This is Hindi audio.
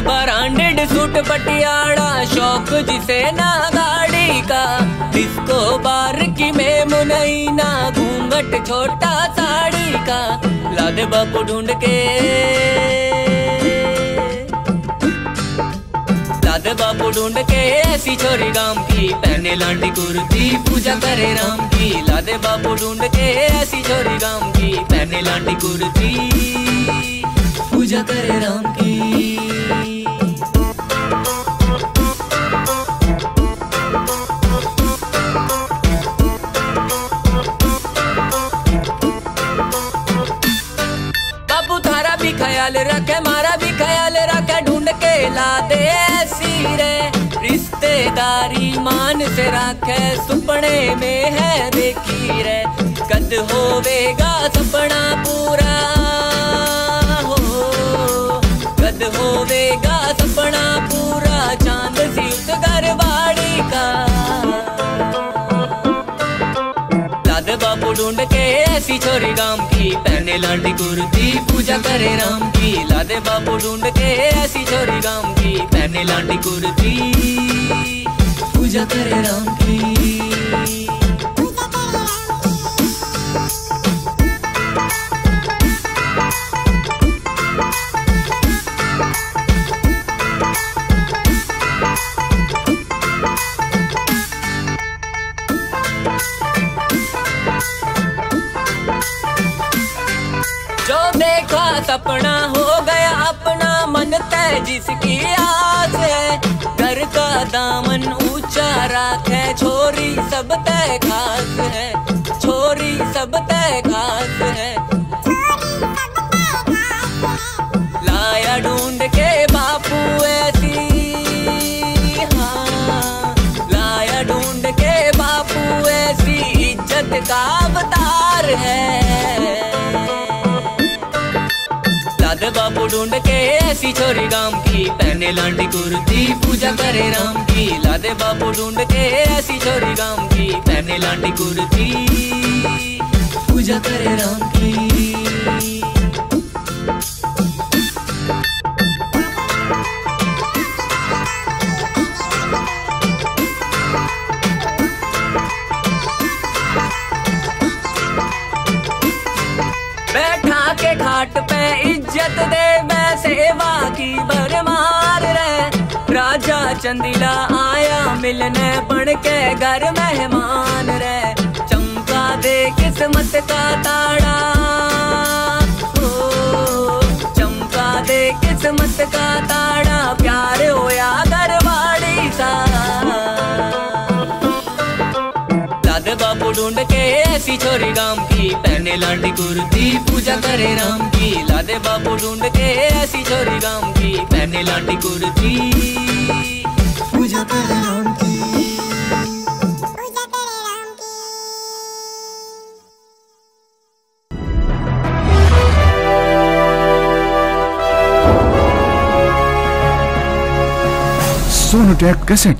ब्रांडेड सूट पटियाला, शौक जिसे ना गाड़ी का। डिस्को बार की मेमुनई ना, घूंघट छोटा साड़ी का। लादे बापू ढूंढ के, लादे बापू ढूंढ के ऐसी छोरी गांव की, पहने लांडी कुर्ती पूजा करे राम की। लादे बापू ढूंढ के ऐसी छोरी गांव की, पहने लांडी कुर्ती पूजा करे राम की। बापू थारा भी ख्याल रखे, मारा भी ख्याल रखे, ढूंढ के ला दे ऐसी रे। रिश्तेदारी मान से राखे, सुपने में है देखी रे। कद होवेगा सपना पूरा हो, कद होवेगा सपना पूरा, चांद सी उस घरवाड़ी का। लादे बापू ढूंढ के ऐसी छोरी गांव की, पहने लांडी कुर्ती पूजा करे राम की। लादे बापू ढूंढ के ऐसी छोरी गांव की, पहने लांडी कुर्ती पूजा करे राम की। जो देखा सपना हो गया अपना, मन तय जिसकी आस है। घर का दामन ऊंचा राखे, छोरी सब तय खास है, छोरी सब तय खास है। लाया ढूंढ के बापू ऐसी, हाँ लाया ढूंढ के बापू ऐसी, इज्जत का अवतार है। लादे बापू ढूंढ के ऐसी छोरी गांव की, पहने लांडी कुर्ती पूजा करे राम की। लादे बापू ढूंढ के ऐसी छोरी गांव की, पहने लांडी कुर्ती पूजा करे राम की। बैठा के खाट पे इज्जत दे, मैं सेवा की भरमार रे। राजा चंदीला आया मिलने, बन के घर मेहमान रे। चमका दे किस्मत का ताड़ा, ओ चमका दे किस्मत का ताड़ा, प्यार होया घरवाड़ी सा। लादे बापू ढूंढ के ऐसी छोरी गांव की, पहने लांडी कुर्ती पूजा करे राम की। लादे बापू ढूंढ के ऐसी छोरी गांव की, पहने लांडी कुर्ती पूजा करे राम की। सोनोटेक कैसेट